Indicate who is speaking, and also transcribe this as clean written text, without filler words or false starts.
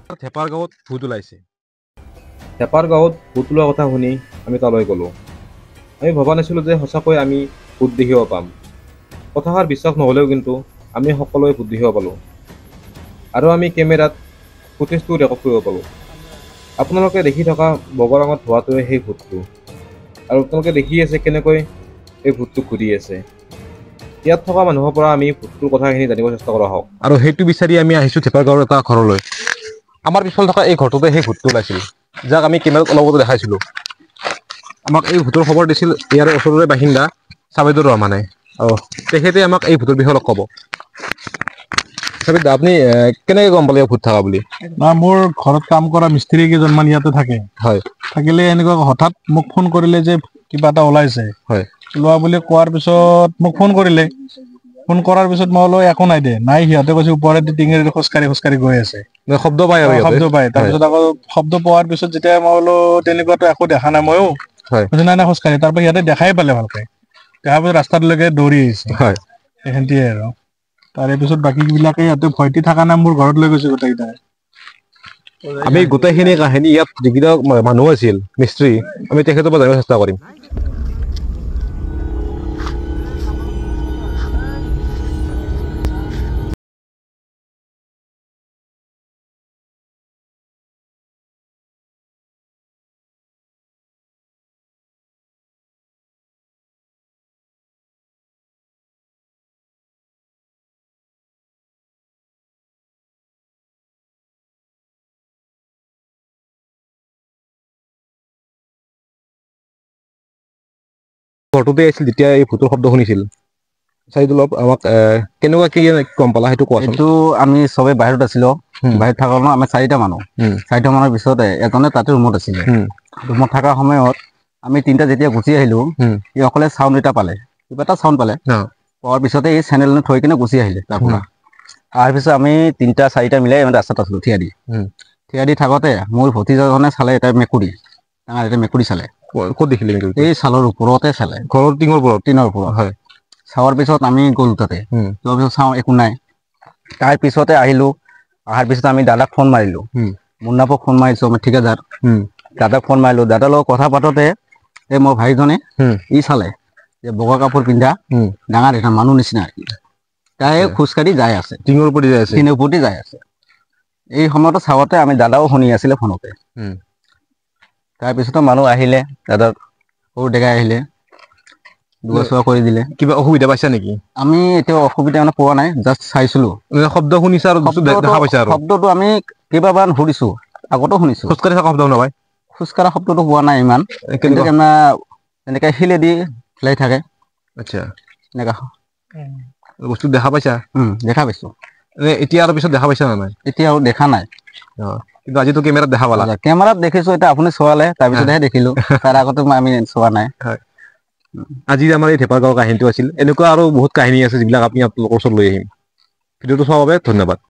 Speaker 1: থেপাৰ গাঁৱত ভূত ওলাইছে।
Speaker 2: থেপাৰ গাঁৱত ভূত ওলোৱা কথা শুনি আমি তালৈ গ'লোঁ। আমি ভবা নাছিলোঁ যে সঁচাকৈ আমি ভূত দেখিব পাম। কথাষাৰ বিশ্বাস নহ'লেও কিন্তু আমি সকলোৱে ভূত দেখিব পালোঁ আৰু আমি কেমেৰাত ফুটেজটো ৰেকৰ্ড কৰিব পালোঁ। আপোনালোকে দেখি থকা বগা ৰঙত হোৱাটোৱে সেই ভূতটো, আৰু আপোনালোকে দেখি আছে কেনেকৈ এই ভূতটো ঘূৰি আছে। ইয়াত থকা মানুহৰ পৰা আমি ভূতটোৰ কথাখিনি জানিব চেষ্টা কৰা হওক।
Speaker 1: আৰু সেইটো বিচাৰি আমি আহিছোঁ থেপাৰ গাঁৱৰ এটা ঘৰলৈ। আমাৰ পিছফালে থকা এই ঘৰটোতে সেই ভূতটো ওলাইছিল, যাক আমি কেমেৰাত অলপ আগতে দেখাইছিলোঁ। আমাক এই ভূতৰ খবৰ দিছিল ইয়াৰ ওচৰৰে বাসিন্দা চাবেদুৰ ৰহমানে। তেখেতে আমাক এই ভূতৰ বিষয়ে অলপ ক'ব। চাবেদ দা, আপুনি কেনেকৈ গম পালে ভূত থকা বুলি?
Speaker 3: মোৰ ঘৰত কাম কৰা মিস্ত্ৰী কেইজনমান ইয়াতে থাকে।
Speaker 1: হয়।
Speaker 3: থাকিলে এনেকুৱা হঠাৎ মোক ফোন কৰিলে যে কিবা এটা ওলাইছে।
Speaker 1: হয়।
Speaker 3: ওলোৱা বুলি কোৱাৰ পিছত মোক ফোন কৰিলে। ফোন কৰাৰ পিছত মই বোলো একো নাই দে, নাই সিহঁতে কৈছে ওপৰেদি টিঙেৰে খোজকাঢ়ি গৈ আছে।
Speaker 1: শব্দ পায় আৰু
Speaker 3: শব্দ পায়। তাৰপিছত আকৌ শব্দ পোৱাৰ পিছত যেতিয়া মই বোলো তেনেকুৱাতো একো দেখা নাই ময়ো। নাই খোজকাঢ়ি। তাৰপৰা সিহঁতে দেখাই পালে ভালকে। দেখাৰ পিছত ৰাস্তাটোলৈকে দৌৰি আহিছে।
Speaker 1: হয়।
Speaker 3: সেইখিনিয়ে আৰু। তাৰে পিছত বাকী বিলাকে সিহঁতে ভয়তে থকা নাই, মোৰ ঘৰত লৈ গৈছে গোটেইকেইটাই।
Speaker 1: আমি গোটেইখিনি কাহিনী ইয়াত যিকেইটা মানুহ আছিল মিস্ত্ৰী, আমি তেখেতৰ পৰা জানিব চেষ্টা কৰিম। ঘৰটোতে আছিল যেতিয়া এই ভূতৰ শব্দ শুনিছিল। চাইদুল আমাক কেনেকুৱা কি গম পালা সেইটো কোৱাচোন।
Speaker 4: এইটো আমি চবে বাহিৰত আছিলো। বাহিৰত থকা আমি 4টা মানুহ। 4টা মানৰ পিছতে এজনে তাতে ৰুমত আছিলে। ৰুমত থকা সময়ত আমি 3টা যেতিয়া গুচি আহিলো, ই অকলে চাউণ্ড এটা পালে, কিবা এটা চাউণ্ড পালে। পোৱাৰ পিছতে এই চেনেল থৈ কিনে গুচি আহিলে তাৰ পৰা। অহাৰ পিছত আমি 3টা 4টা মিলাই ৰাস্তাত আছিলো থিয়া দি। থিয়া দি থাকোতে মোৰ ভতিজাজনে চালে এটা মেকুৰী, ডাঙৰ এটা মেকুৰী চালে।
Speaker 1: ক'ত দেখিলে মেকুৰীটো?
Speaker 4: এই চালৰ ওপৰতে চালে,
Speaker 1: ঘৰৰ টিঙৰ ওপৰত।
Speaker 4: হয়। চাৱাৰ পিছত আমি গ'লো তাতে। যোৱাৰ পিছত চাওঁ একো নাই। তাৰ পিছতে আহিলো। অহাৰ পিছত আমি দাদাক ফোন মাৰিলো। মুন্নাপক ফোন মাৰিছো, আমাৰ ঠিকাদাৰ। দাদাক ফোন মাৰিলো। দাদাৰ লগত কথা পাতোতে এই মোৰ ভাইজনে ই চালে যে বগা কাপোৰ পিন্ধা ডাঙৰ এটা মানুহ নিচিনা তাই খোজকাঢ়ি যাই আছে,
Speaker 1: টিঙৰ ওপৰতে যাই আছে।
Speaker 4: টিঙৰ ওপৰতে যাই আছে। এই সময়তো চাওঁতে আমি দাদাও শুনি আছিলে ফোনতে। তাৰপিছতো মানুহ আহিলে, দাদাৰ সৰু ডেকাই আহিলে, দুৱা চোৱা কৰি দিলে।
Speaker 1: কিবা অসুবিধা পাইছা নেকি?
Speaker 4: আমি এতিয়া অসুবিধা মানে পোৱা নাই, জাষ্ট চাইছিলো।
Speaker 1: শব্দ শুনিছা আৰু দেখা পাইছা আৰু?
Speaker 4: শব্দটো আমি কেইবাবাৰ শুনিছো, আগতো শুনিছো।
Speaker 1: খোজকাঢ়ি থকা শব্দ শুনা পাই?
Speaker 4: খোজকাঢ়া শব্দটো পোৱা নাই ইমান। কিন্তু এনেকে শিলেদি হিলাই থাকে।
Speaker 1: আচ্ছা।
Speaker 4: এনেকা
Speaker 1: বস্তু দেখা পাইছা?
Speaker 4: দেখা পাইছো।
Speaker 1: এতিয়া আৰু পিছত দেখা পাইছা নে নাই?
Speaker 4: এতিয়া আৰু দেখা নাই।
Speaker 1: কিন্তু আজিতো কেমেৰাত দেখা পালা?
Speaker 4: কেমেৰাত দেখিছো, এতিয়া আপুনি চোৱালে, তাৰপিছতহে দেখিলো। তাৰ আগতে আমি চোৱা নাই।
Speaker 1: আজি আমাৰ এই থেপাৰ গাঁৱৰ কাহিনীটো আছিল। এনেকুৱা আৰু বহুত কাহিনী আছে যিবিলাক আমি আপোনালোকৰ ওচৰত লৈ আহিম। ভিডিঅ'টো চোৱাৰ বাবে ধন্যবাদ।